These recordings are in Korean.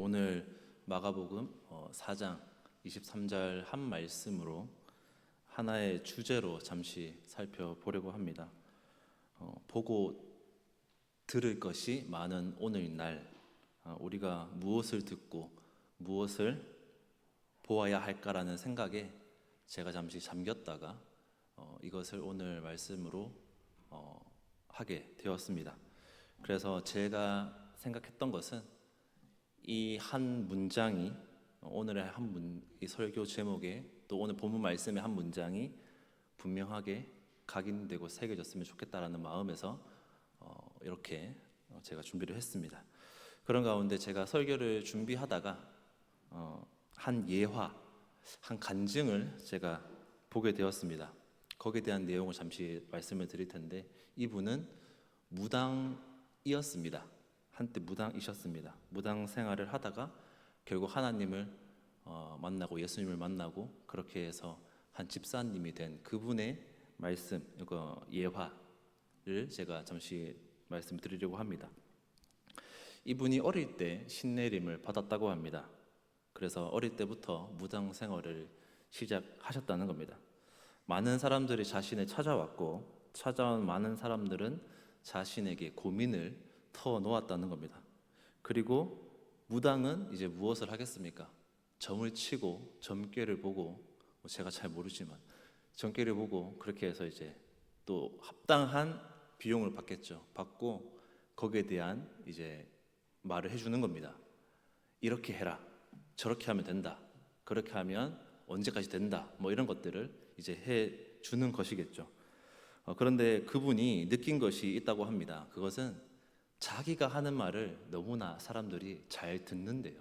오늘 마가복음 4장 23절 한 말씀으로 하나의 주제로 잠시 살펴보려고 합니다. 보고 들을 것이 많은 오늘날, 우리가 무엇을 듣고 무엇을 보아야 할까라는 생각에 제가 잠시 잠겼다가 이것을 오늘 말씀으로 하게 되었습니다. 그래서 제가 생각했던 것은 이 한 문장이 오늘의 이 설교 제목에 또 오늘 본문 말씀의 한 문장이 분명하게 각인되고 새겨졌으면 좋겠다라는 마음에서 이렇게 제가 준비를 했습니다. 그런 가운데 제가 설교를 준비하다가 한 예화, 한 간증을 제가 보게 되었습니다. 거기에 대한 내용을 잠시 말씀을 드릴 텐데, 이분은 무당이었습니다. 한때 무당이셨습니다. 무당 생활을 하다가 결국 하나님을 만나고 예수님을 만나고 그렇게 해서 한 집사님이 된 그분의 말씀, 이거 예화를 제가 잠시 말씀드리려고 합니다. 이분이 어릴 때 신내림을 받았다고 합니다. 그래서 어릴 때부터 무당 생활을 시작하셨다는 겁니다. 많은 사람들이 자신을 찾아왔고, 찾아온 많은 사람들은 자신에게 고민을 터놓았다는 겁니다. 그리고 무당은 이제 무엇을 하겠습니까? 점을 치고 점괘를 보고, 제가 잘 모르지만 점괘를 보고 그렇게 해서 이제 또 합당한 비용을 받겠죠. 받고 거기에 대한 이제 말을 해주는 겁니다. 이렇게 해라, 저렇게 하면 된다, 그렇게 하면 언제까지 된다, 뭐 이런 것들을 이제 해주는 것이겠죠. 그런데 그분이 느낀 것이 있다고 합니다. 그것은 자기가 하는 말을 너무나 사람들이 잘 듣는데요.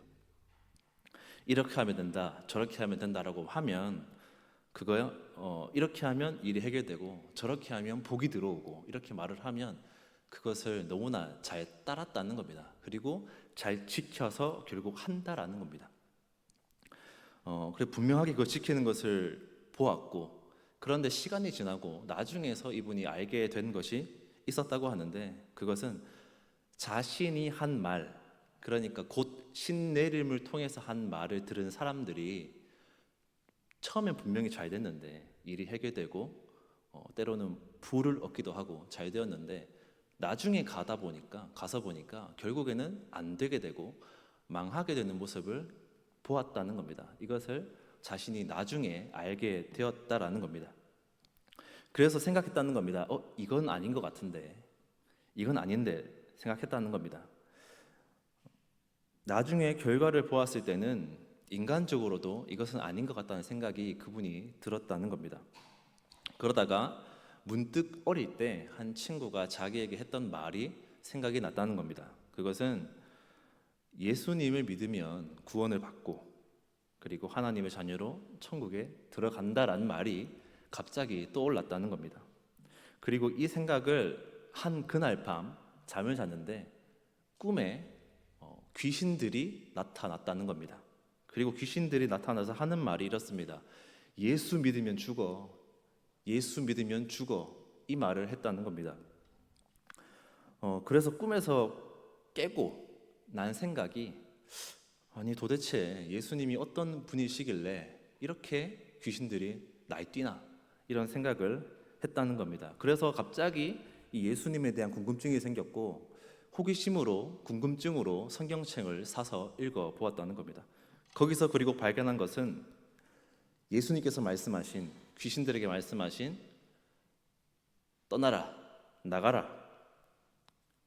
이렇게 하면 된다, 저렇게 하면 된다라고 하면 그거요, 이렇게 하면 일이 해결되고 저렇게 하면 복이 들어오고, 이렇게 말을 하면 그것을 너무나 잘 따랐다는 겁니다. 그리고 잘 지켜서 결국 한다라는 겁니다. 그래 분명하게 그거 지키는 것을 보았고, 그런데 시간이 지나고 나중에서 이분이 알게 된 것이 있었다고 하는데, 그것은 자신이 한 말, 그러니까 곧 신내림을 통해서 한 말을 들은 사람들이 처음엔 분명히 잘 됐는데, 일이 해결되고 때로는 부를 얻기도 하고 잘 되었는데, 나중에 가서 보니까 결국에는 안 되게 되고 망하게 되는 모습을 보았다는 겁니다. 이것을 자신이 나중에 알게 되었다라는 겁니다. 그래서 생각했다는 겁니다. 이건 아닌 것 같은데, 이건 아닌데 생각했다는 겁니다. 나중에 결과를 보았을 때는 인간적으로도 이것은 아닌 것 같다는 생각이 그분이 들었다는 겁니다. 그러다가 문득 어릴 때 한 친구가 자기에게 했던 말이 생각이 났다는 겁니다. 그것은 예수님을 믿으면 구원을 받고 그리고 하나님의 자녀로 천국에 들어간다라는 말이 갑자기 떠올랐다는 겁니다. 그리고 이 생각을 한 그날 밤 잠을 잤는데 꿈에 귀신들이 나타났다는 겁니다. 그리고 귀신들이 나타나서 하는 말이 이렇습니다. 예수 믿으면 죽어, 예수 믿으면 죽어, 이 말을 했다는 겁니다. 그래서 꿈에서 깨고 난 생각이, 아니 도대체 예수님이 어떤 분이시길래 이렇게 귀신들이 날뛰나, 이런 생각을 했다는 겁니다. 그래서 갑자기 이 예수님에 대한 궁금증이 생겼고, 호기심으로 궁금증으로 성경책을 사서 읽어 보았다는 겁니다. 거기서 그리고 발견한 것은 예수님께서 말씀하신, 귀신들에게 말씀하신 떠나라, 나가라,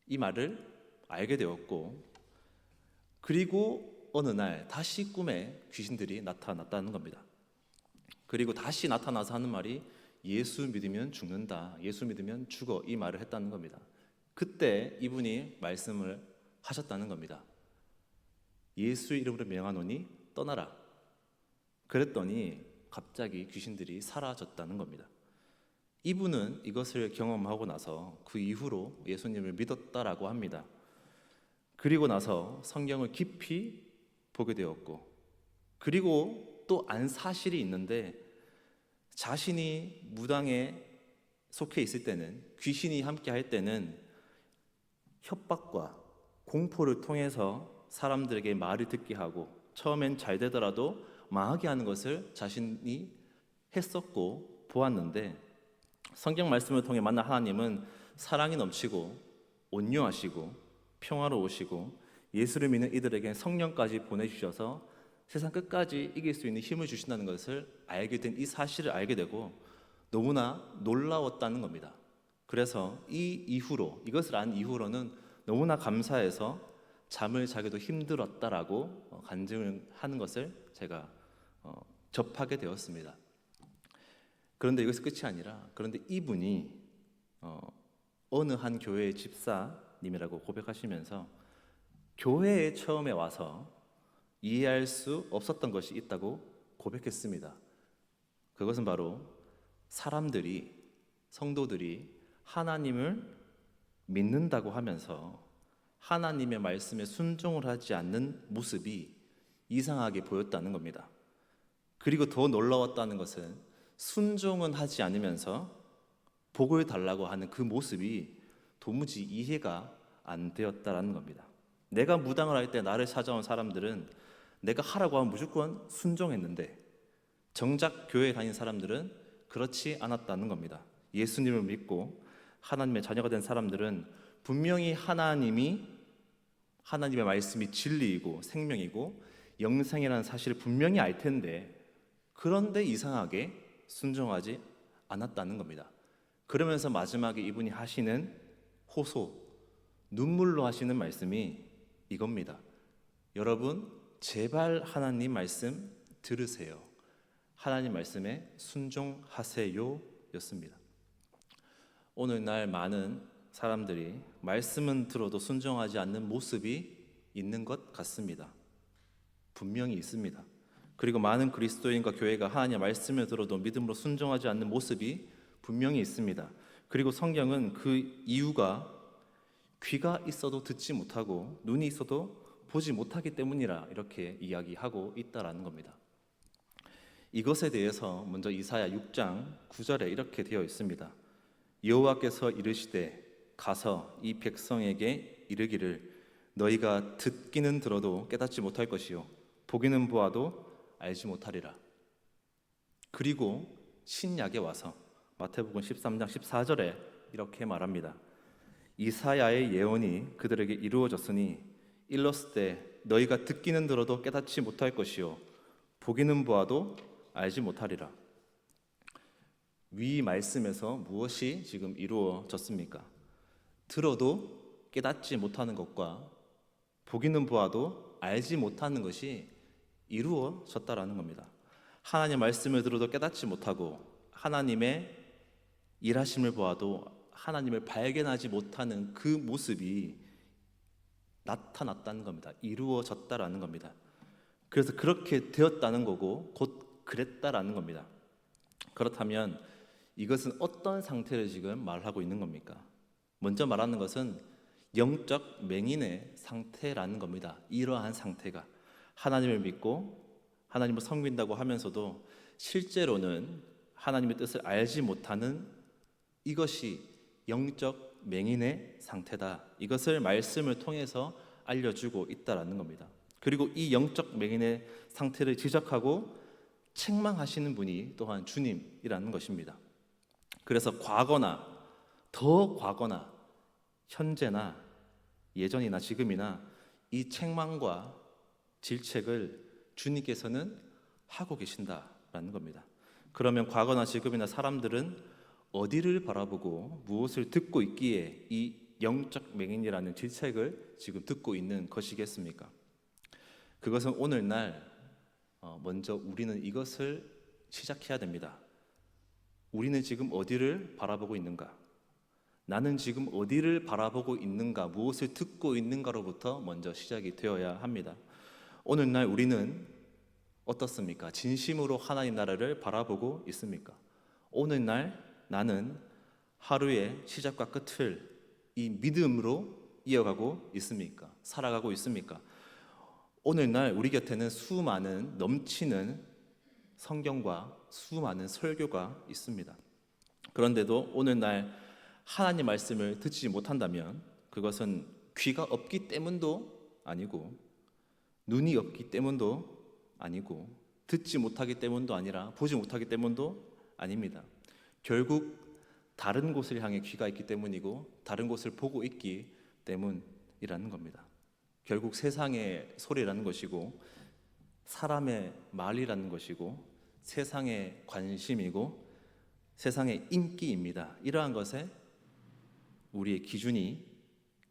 이 말을 알게 되었고, 그리고 어느 날 다시 꿈에 귀신들이 나타났다는 겁니다. 그리고 다시 나타나서 하는 말이 예수 믿으면 죽는다, 예수 믿으면 죽어, 이 말을 했다는 겁니다. 그때 이분이 말씀을 하셨다는 겁니다. 예수의 이름으로 명하노니 떠나라. 그랬더니 갑자기 귀신들이 사라졌다는 겁니다. 이분은 이것을 경험하고 나서 그 이후로 예수님을 믿었다라고 합니다. 그리고 나서 성경을 깊이 보게 되었고, 그리고 또 안 사실이 있는데, 자신이 무당에 속해 있을 때는, 귀신이 함께 할 때는 협박과 공포를 통해서 사람들에게 말을 듣게 하고 처음엔 잘 되더라도 망하게 하는 것을 자신이 했었고 보았는데, 성경 말씀을 통해 만난 하나님은 사랑이 넘치고 온유하시고 평화로우시고 예수를 믿는 이들에게 성령까지 보내주셔서 세상 끝까지 이길 수 있는 힘을 주신다는 것을 알게 된 이 사실을 알게 되고 너무나 놀라웠다는 겁니다. 그래서 이것을 안 이후로는 너무나 감사해서 잠을 자기도 힘들었다라고 간증을 하는 것을 제가 접하게 되었습니다. 그런데 이것이 끝이 아니라, 그런데 이분이 어느 한 교회의 집사님이라고 고백하시면서 교회에 처음에 와서 이해할 수 없었던 것이 있다고 고백했습니다. 그것은 바로 성도들이 하나님을 믿는다고 하면서 하나님의 말씀에 순종을 하지 않는 모습이 이상하게 보였다는 겁니다. 그리고 더 놀라웠다는 것은 순종은 하지 않으면서 복을 달라고 하는 그 모습이 도무지 이해가 안 되었다라는 겁니다. 내가 무당을 할 때 나를 찾아온 사람들은 내가 하라고 하면 무조건 순종했는데, 정작 교회에 다닌 사람들은 그렇지 않았다는 겁니다. 예수님을 믿고 하나님의 자녀가 된 사람들은 분명히 하나님의 말씀이 진리이고 생명이고 영생이라는 사실을 분명히 알 텐데, 그런데 이상하게 순종하지 않았다는 겁니다. 그러면서 마지막에 이분이 하시는 눈물로 하시는 말씀이 이겁니다. 여러분, 제발 하나님 말씀 들으세요. 하나님 말씀에 순종하세요 였습니다. 오늘날 많은 사람들이 말씀은 들어도 순종하지 않는 모습이 있는 것 같습니다. 분명히 있습니다. 그리고 많은 그리스도인과 교회가 하나님의 말씀을 들어도 믿음으로 순종하지 않는 모습이 분명히 있습니다. 그리고 성경은 그 이유가 귀가 있어도 듣지 못하고 눈이 있어도 보지 못하기 때문이라 이렇게 이야기하고 있다라는 겁니다. 이것에 대해서 먼저 이사야 6장 9절에 이렇게 되어 있습니다. 여호와께서 이르시되 가서 이 백성에게 이르기를 너희가 듣기는 들어도 깨닫지 못할 것이요 보기는 보아도 알지 못하리라. 그리고 신약에 와서 마태복음 13장 14절에 이렇게 말합니다. 이사야의 예언이 그들에게 이루어졌으니 일렀을 때 너희가 듣기는 들어도 깨닫지 못할 것이요 보기는 보아도 알지 못하리라. 위 말씀에서 무엇이 지금 이루어졌습니까? 들어도 깨닫지 못하는 것과 보기는 보아도 알지 못하는 것이 이루어졌다라는 겁니다. 하나님의 말씀을 들어도 깨닫지 못하고 하나님의 일하심을 보아도 하나님을 발견하지 못하는 그 모습이 나타났다는 겁니다. 이루어졌다라는 겁니다. 그래서 그렇게 되었다는 거고 곧 그랬다라는 겁니다. 그렇다면 이것은 어떤 상태를 지금 말하고 있는 겁니까? 먼저 말하는 것은 영적 맹인의 상태라는 겁니다. 이러한 상태가 하나님을 믿고 하나님을 섬긴다고 하면서도 실제로는 하나님의 뜻을 알지 못하는 이것이 영적 맹인의 상태다. 이것을 말씀을 통해서 알려주고 있다라는 겁니다. 그리고 이 영적 맹인의 상태를 지적하고 책망하시는 분이 또한 주님이라는 것입니다. 그래서 과거나 더 과거나 현재나 예전이나 지금이나 이 책망과 질책을 주님께서는 하고 계신다라는 겁니다. 그러면 과거나 지금이나 사람들은 어디를 바라보고 무엇을 듣고 있기에 이 영적 맹인이라는 질책을 지금 듣고 있는 것이겠습니까? 그것은 오늘날 먼저 우리는 이것을 시작해야 됩니다. 우리는 지금 어디를 바라보고 있는가? 나는 지금 어디를 바라보고 있는가? 무엇을 듣고 있는가로부터 먼저 시작이 되어야 합니다. 오늘날 우리는 어떻습니까? 진심으로 하나님 나라를 바라보고 있습니까? 오늘날 나는 하루의 시작과 끝을 이 믿음으로 이어가고 있습니까? 살아가고 있습니까? 오늘날 우리 곁에는 수많은 넘치는 성경과 수많은 설교가 있습니다. 그런데도 오늘날 하나님 말씀을 듣지 못한다면 그것은 귀가 없기 때문도 아니고 눈이 없기 때문도 아니고 듣지 못하기 때문도 아니라 보지 못하기 때문도 아닙니다. 결국 다른 곳을 향해 귀가 있기 때문이고 다른 곳을 보고 있기 때문이라는 겁니다. 결국 세상의 소리라는 것이고 사람의 말이라는 것이고 세상의 관심이고 세상의 인기입니다. 이러한 것에 우리의 기준이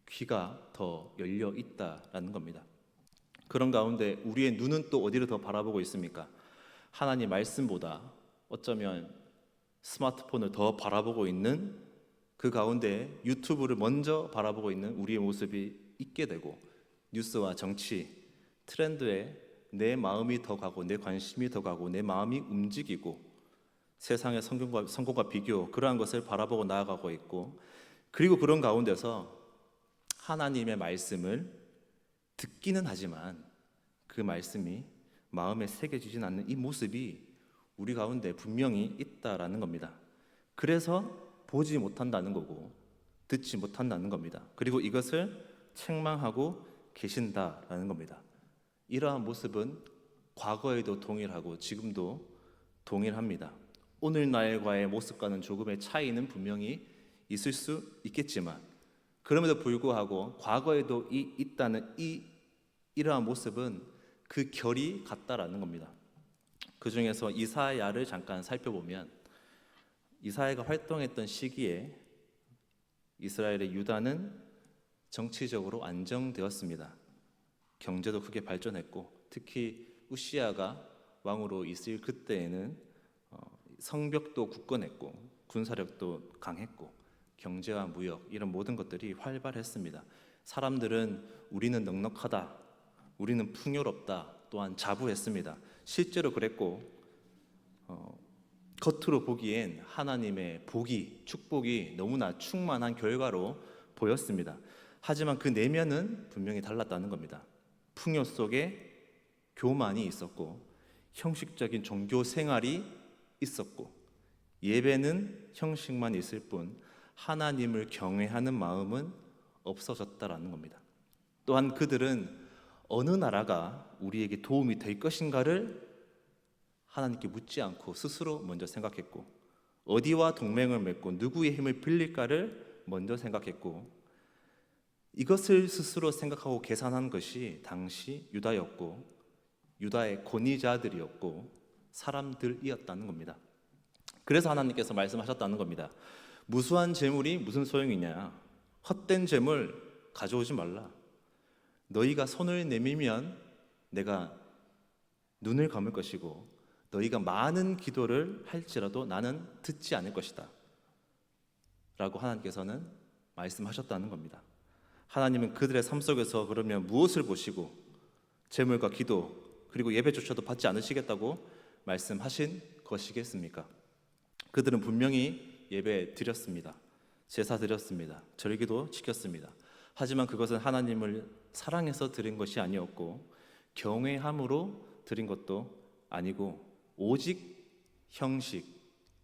귀가 더 열려 있다라는 겁니다. 그런 가운데 우리의 눈은 또 어디를 더 바라보고 있습니까? 하나님 말씀보다 어쩌면 스마트폰을 더 바라보고 있는 그 가운데 유튜브를 먼저 바라보고 있는 우리의 모습이 있게 되고 뉴스와 정치, 트렌드에 내 마음이 더 가고 내 관심이 더 가고 내 마음이 움직이고 세상의 성공과 비교 그러한 것을 바라보고 나아가고 있고 그리고 그런 가운데서 하나님의 말씀을 듣기는 하지만 그 말씀이 마음에 새겨지진 않는 이 모습이 우리 가운데 분명히 있다라는 겁니다. 그래서 보지 못한다는 거고 듣지 못한다는 겁니다. 그리고 이것을 책망하고 계신다라는 겁니다. 이러한 모습은 과거에도 동일하고 지금도 동일합니다. 오늘날과의 모습과는 조금의 차이는 분명히 있을 수 있겠지만 그럼에도 불구하고 과거에도 있다는 이러한 모습은 그 결이 같다라는 겁니다. 그 중에서 이사야를 잠깐 살펴보면 이사야가 활동했던 시기에 이스라엘의 유다는 정치적으로 안정되었습니다. 경제도 크게 발전했고 특히 우시야가 왕으로 있을 그때에는 성벽도 굳건했고 군사력도 강했고 경제와 무역 이런 모든 것들이 활발했습니다. 사람들은 우리는 넉넉하다, 우리는 풍요롭다, 또한 자부했습니다. 실제로 그랬고 겉으로 보기엔 하나님의 복이, 축복이 너무나 충만한 결과로 보였습니다. 하지만 그 내면은 분명히 달랐다는 겁니다. 풍요 속에 교만이 있었고 형식적인 종교 생활이 있었고 예배는 형식만 있을 뿐 하나님을 경외하는 마음은 없어졌다라는 겁니다. 또한 그들은 어느 나라가 우리에게 도움이 될 것인가를 하나님께 묻지 않고 스스로 먼저 생각했고 어디와 동맹을 맺고 누구의 힘을 빌릴까를 먼저 생각했고 이것을 스스로 생각하고 계산한 것이 당시 유다였고 유다의 권위자들이었고 사람들이었다는 겁니다. 그래서 하나님께서 말씀하셨다는 겁니다. 무수한 재물이 무슨 소용이냐? 헛된 재물 가져오지 말라. 너희가 손을 내밀면 내가 눈을 감을 것이고 너희가 많은 기도를 할지라도 나는 듣지 않을 것이다 라고 하나님께서는 말씀하셨다는 겁니다. 하나님은 그들의 삶 속에서 그러면 무엇을 보시고 재물과 기도 그리고 예배조차도 받지 않으시겠다고 말씀하신 것이겠습니까? 그들은 분명히 예배 드렸습니다. 제사 드렸습니다. 절기도 지켰습니다. 하지만 그것은 하나님을 사랑해서 드린 것이 아니었고 경외함으로 드린 것도 아니고 오직 형식,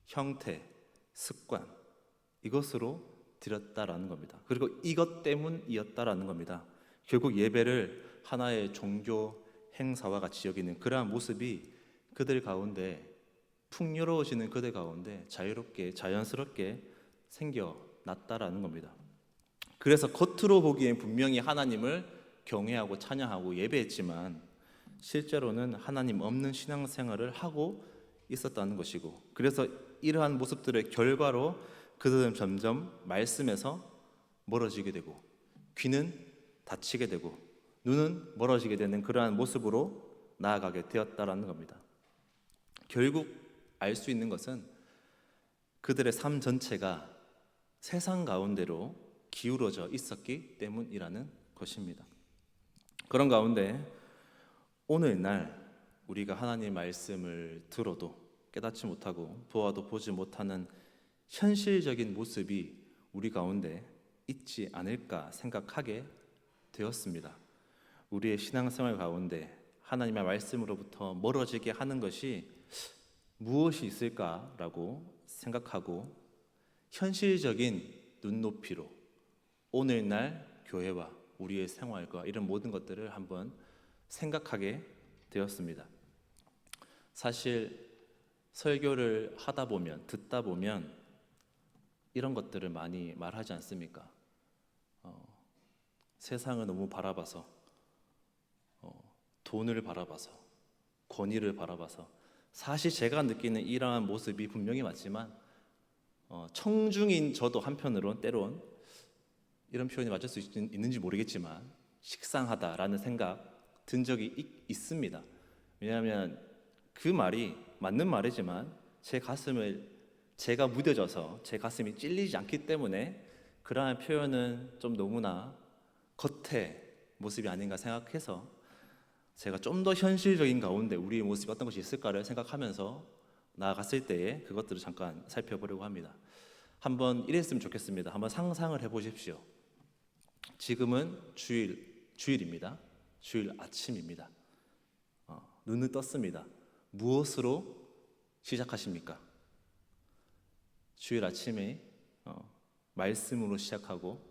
형태, 습관 이것으로 드렸다라는 겁니다. 그리고 이것 때문이었다라는 겁니다. 결국 예배를 하나의 종교 행사와 같이 여기는 그러한 모습이 그들 가운데 풍요로워지는 그들 가운데 자유롭게 자연스럽게 생겨났다라는 겁니다. 그래서 겉으로 보기엔 분명히 하나님을 경외하고 찬양하고 예배했지만 실제로는 하나님 없는 신앙생활을 하고 있었다는 것이고 그래서 이러한 모습들의 결과로 그들은 점점 말씀에서 멀어지게 되고 귀는 닫히게 되고 눈은 멀어지게 되는 그러한 모습으로 나아가게 되었다라는 겁니다. 결국 알 수 있는 것은 그들의 삶 전체가 세상 가운데로 기울어져 있었기 때문이라는 것입니다. 그런 가운데 오늘날 우리가 하나님의 말씀을 들어도 깨닫지 못하고 보아도 보지 못하는 현실적인 모습이 우리 가운데 있지 않을까 생각하게 되었습니다. 우리의 신앙생활 가운데 하나님의 말씀으로부터 멀어지게 하는 것이 무엇이 있을까라고 생각하고 현실적인 눈높이로 오늘날 교회와 우리의 생활과 이런 모든 것들을 한번 생각하게 되었습니다. 사실 설교를 하다 보면, 듣다 보면 이런 것들을 많이 말하지 않습니까? 세상을 너무 바라봐서, 돈을 바라봐서, 권위를 바라봐서, 사실 제가 느끼는 이러한 모습이 분명히 맞지만 청중인 저도 한편으론 때론 이런 표현이 맞을 수 있는지 모르겠지만 식상하다라는 생각 든 적이 있습니다. 왜냐하면 그 말이 맞는 말이지만 제 가슴을 제가 무뎌져서 제 가슴이 찔리지 않기 때문에 그러한 표현은 좀 너무나 겉의 모습이 아닌가 생각해서 제가 좀 더 현실적인 가운데 우리의 모습이 어떤 것이 있을까를 생각하면서 나아갔을 때에 그것들을 잠깐 살펴보려고 합니다. 한번 이랬으면 좋겠습니다. 한번 상상을 해보십시오. 지금은 주일입니다. 주일 아침입니다. 눈을 떴습니다. 무엇으로 시작하십니까? 주일 아침에 말씀으로 시작하고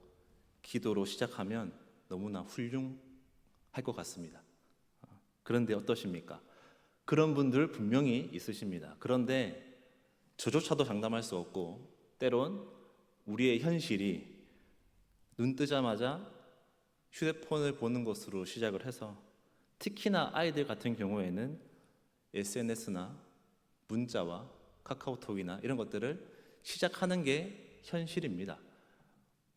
기도로 시작하면 너무나 훌륭할 것 같습니다. 그런데 어떠십니까? 그런 분들 분명히 있으십니다. 그런데 저조차도 장담할 수 없고 때론 우리의 현실이 눈 뜨자마자 휴대폰을 보는 것으로 시작을 해서 특히나 아이들 같은 경우에는 SNS나 문자와 카카오톡이나 이런 것들을 시작하는 게 현실입니다.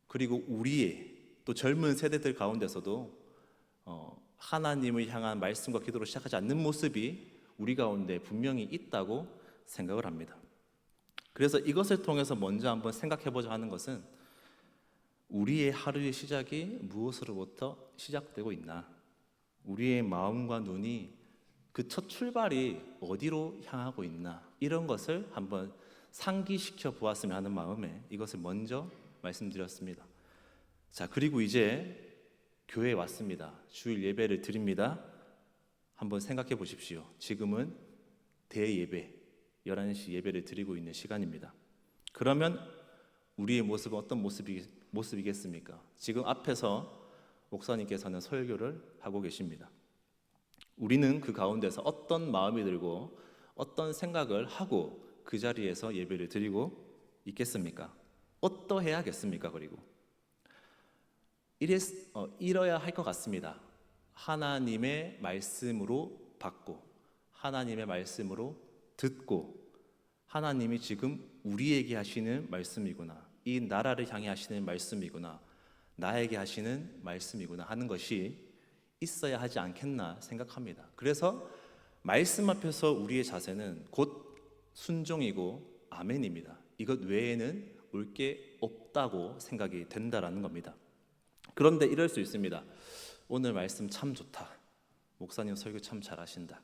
그리고 우리의 또 젊은 세대들 가운데서도 하나님을 향한 말씀과 기도로 시작하지 않는 모습이 우리 가운데 분명히 있다고 생각을 합니다. 그래서 이것을 통해서 먼저 한번 생각해보자 하는 것은 우리의 하루의 시작이 무엇으로부터 시작되고 있나? 우리의 마음과 눈이 그 첫 출발이 어디로 향하고 있나? 이런 것을 한번 상기시켜 보았으면 하는 마음에 이것을 먼저 말씀드렸습니다. 자, 그리고 이제 교회에 왔습니다. 주일 예배를 드립니다. 한번 생각해 보십시오. 지금은 대예배, 11시 예배를 드리고 있는 시간입니다. 그러면 우리의 모습은 어떤 모습이겠습니까? 지금 앞에서 목사님께서는 설교를 하고 계십니다. 우리는 그 가운데서 어떤 마음이 들고 어떤 생각을 하고 그 자리에서 예배를 드리고 있겠습니까? 어떠해야겠습니까? 그리고 이뤄야 할 것 같습니다. 하나님의 말씀으로 받고 하나님의 말씀으로 듣고 하나님이 지금 우리에게 하시는 말씀이구나, 이 나라를 향해 하시는 말씀이구나, 나에게 하시는 말씀이구나 하는 것이 있어야 하지 않겠나 생각합니다. 그래서 말씀 앞에서 우리의 자세는 곧 순종이고 아멘입니다. 이것 외에는 올 게 없다고 생각이 된다라는 겁니다. 그런데 이럴 수 있습니다. 오늘 말씀 참 좋다. 목사님 설교 참 잘하신다.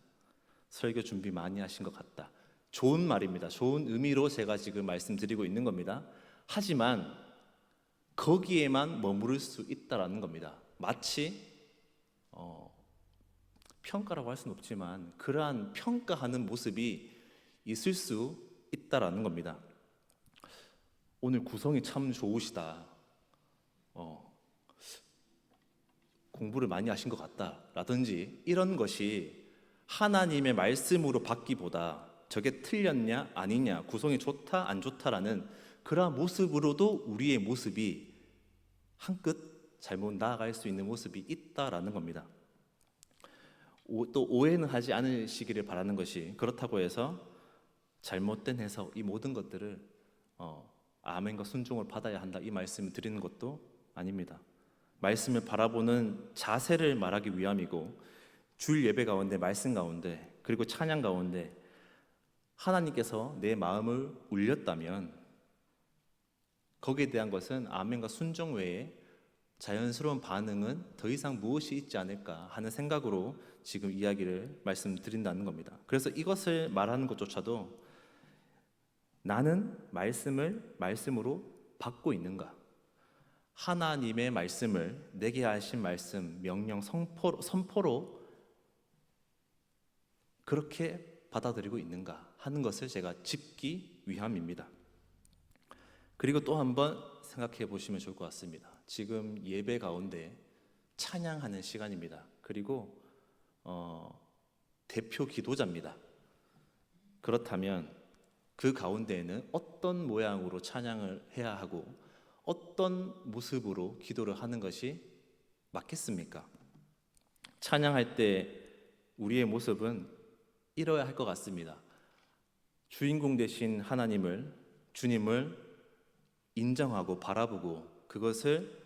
설교 준비 많이 하신 것 같다. 좋은 말입니다. 좋은 의미로 제가 지금 말씀드리고 있는 겁니다. 하지만 거기에만 머무를 수 있다라는 겁니다. 마치 평가라고 할 수는 없지만 그러한 평가하는 모습이 있을 수 있다라는 겁니다. 오늘 구성이 참 좋으시다. 공부를 많이 하신 것 같다라든지 이런 것이 하나님의 말씀으로 받기보다 저게 틀렸냐 아니냐, 구성이 좋다 안 좋다라는 그러한 모습으로도 우리의 모습이 한끗 잘못 나아갈 수 있는 모습이 있다라는 겁니다. 또 오해는 하지 않으시기를 바라는 것이, 그렇다고 해서 잘못된 해석, 이 모든 것들을 아멘과 순종을 받아야 한다 이 말씀을 드리는 것도 아닙니다. 말씀을 바라보는 자세를 말하기 위함이고, 주일 예배 가운데, 말씀 가운데, 그리고 찬양 가운데 하나님께서 내 마음을 울렸다면 거기에 대한 것은 아멘과 순종 외에 자연스러운 반응은 더 이상 무엇이 있지 않을까 하는 생각으로 지금 이야기를 말씀드린다는 겁니다. 그래서 이것을 말하는 것조차도 나는 말씀으로 받고 있는가? 하나님의 말씀을, 내게 하신 말씀, 명령, 선포로 그렇게 받아들이고 있는가 하는 것을 제가 짚기 위함입니다. 그리고 또 한번 생각해 보시면 좋을 것 같습니다. 지금 예배 가운데 찬양하는 시간입니다. 그리고 대표 기도자입니다. 그렇다면 그 가운데에는 어떤 모양으로 찬양을 해야 하고 어떤 모습으로 기도를 하는 것이 맞겠습니까? 찬양할 때 우리의 모습은 이뤄야 할 것 같습니다. 주인공 되신 하나님을, 주님을 인정하고 바라보고 그것을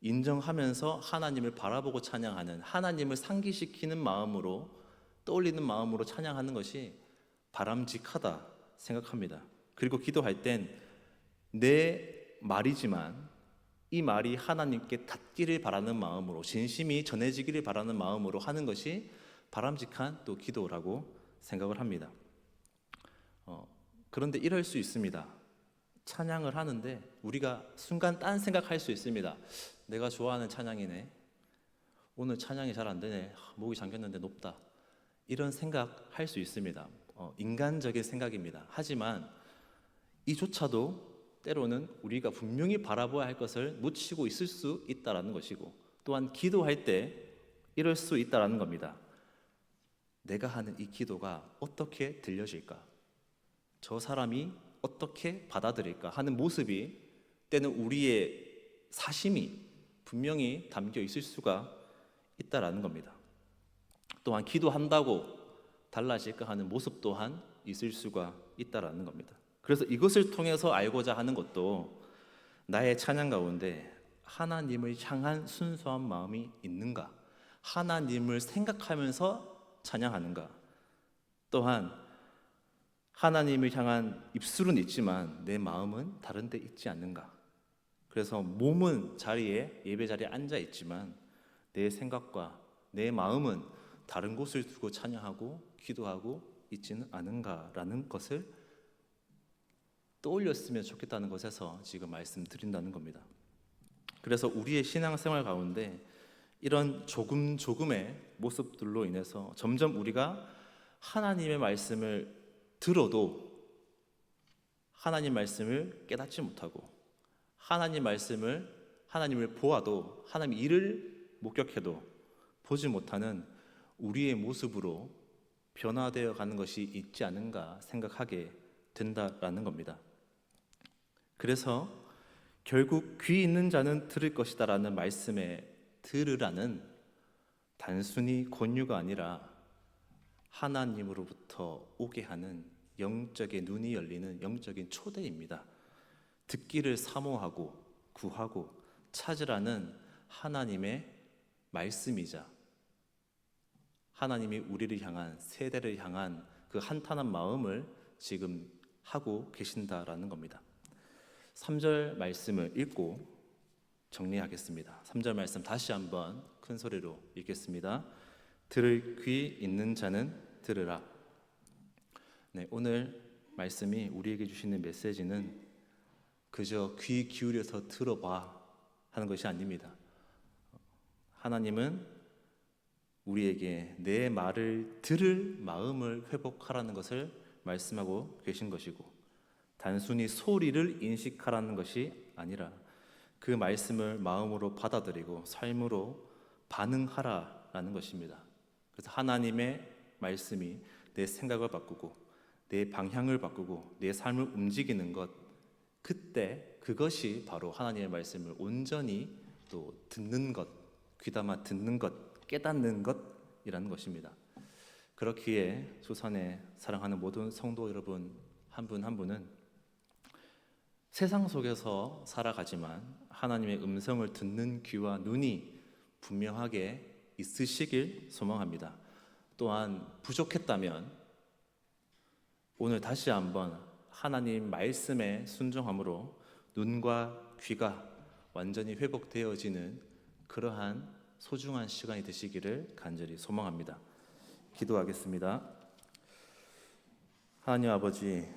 인정하면서 하나님을 바라보고 찬양하는, 하나님을 상기시키는 마음으로, 떠올리는 마음으로 찬양하는 것이 바람직하다 생각합니다. 그리고 기도할 땐 내 말이지만 이 말이 하나님께 닿기를 바라는 마음으로, 진심이 전해지기를 바라는 마음으로 하는 것이 바람직한 또 기도라고 생각을 합니다. 그런데 이럴 수 있습니다. 찬양을 하는데 우리가 순간 딴 생각할 수 있습니다. 내가 좋아하는 찬양이네. 오늘 찬양이 잘 안 되네. 목이 잠겼는데 높다. 이런 생각할 수 있습니다. 인간적인 생각입니다. 하지만 이조차도 때로는 우리가 분명히 바라봐야 할 것을 놓치고 있을 수 있다라는 것이고, 또한 기도할 때 이럴 수 있다라는 겁니다. 내가 하는 이 기도가 어떻게 들려질까? 저 사람이 어떻게 받아들일까 하는 모습이 때는 우리의 사심이 분명히 담겨 있을 수가 있다라는 겁니다. 또한 기도한다고 달라질까 하는 모습 또한 있을 수가 있다라는 겁니다. 그래서 이것을 통해서 알고자 하는 것도 나의 찬양 가운데 하나님을 향한 순수한 마음이 있는가, 하나님을 생각하면서 찬양하는가, 또한 하나님을 향한 입술은 있지만 내 마음은 다른 데 있지 않는가. 그래서 몸은 자리에, 예배 자리에 앉아 있지만 내 생각과 내 마음은 다른 곳을 두고 찬양하고 기도하고 있지는 않은가라는 것을 떠올렸으면 좋겠다는 것에서 지금 말씀드린다는 겁니다. 그래서 우리의 신앙생활 가운데 이런 조금의 모습들로 인해서 점점 우리가 하나님의 말씀을 들어도 하나님 말씀을 깨닫지 못하고, 하나님 말씀을, 하나님을 보아도, 하나님 일을 목격해도 보지 못하는 우리의 모습으로 변화되어 가는 것이 있지 않은가 생각하게 된다라는 겁니다. 그래서 결국 귀 있는 자는 들을 것이다라는 말씀에 들으라는 단순히 권유가 아니라 하나님으로부터 오게 하는 영적인 눈이 열리는 영적인 초대입니다. 듣기를 사모하고 구하고 찾으라는 하나님의 말씀이자 하나님이 우리를 향한, 세대를 향한 그 한탄한 마음을 지금 하고 계신다라는 겁니다. 3절 말씀을 읽고 정리하겠습니다. 3절 말씀 다시 한번 큰 소리로 읽겠습니다. 들을 귀 있는 자는 들으라. 네, 오늘 말씀이 우리에게 주시는 메시지는 그저 귀 기울여서 들어봐 하는 것이 아닙니다. 하나님은 우리에게 내 말을 들을 마음을 회복하라는 것을 말씀하고 계신 것이고, 단순히 소리를 인식하라는 것이 아니라 그 말씀을 마음으로 받아들이고 삶으로 반응하라라는 것입니다. 그래서 하나님의 말씀이 내 생각을 바꾸고 내 방향을 바꾸고 내 삶을 움직이는 것, 그때 그것이 바로 하나님의 말씀을 온전히 또 듣는 것, 귀담아 듣는 것, 깨닫는 것이라는 것입니다. 그렇기에 수산에 사랑하는 모든 성도 여러분 한 분 한 분은 세상 속에서 살아가지만 하나님의 음성을 듣는 귀와 눈이 분명하게 있으시길 소망합니다. 또한 부족했다면 오늘 다시 한번 하나님 말씀에 순종함으로 눈과 귀가 완전히 회복되어지는 그러한 소중한 시간이 되시기를 간절히 소망합니다. 기도하겠습니다. 하나님 아버지,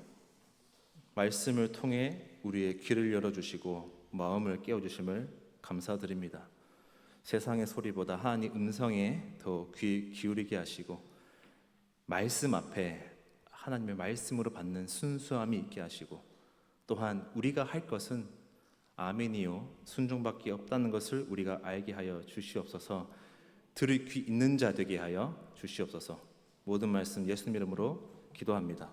말씀을 통해 우리의 귀를 열어주시고 마음을 깨워주심을 감사드립니다. 세상의 소리보다 하나님 음성에 더 귀 기울이게 하시고 말씀 앞에 하나님의 말씀으로 받는 순수함이 있게 하시고, 또한 우리가 할 것은 아멘이요 순종밖에 없다는 것을 우리가 알게 하여 주시옵소서. 들을 귀 있는 자 되게 하여 주시옵소서. 모든 말씀 예수님 이름으로 기도합니다.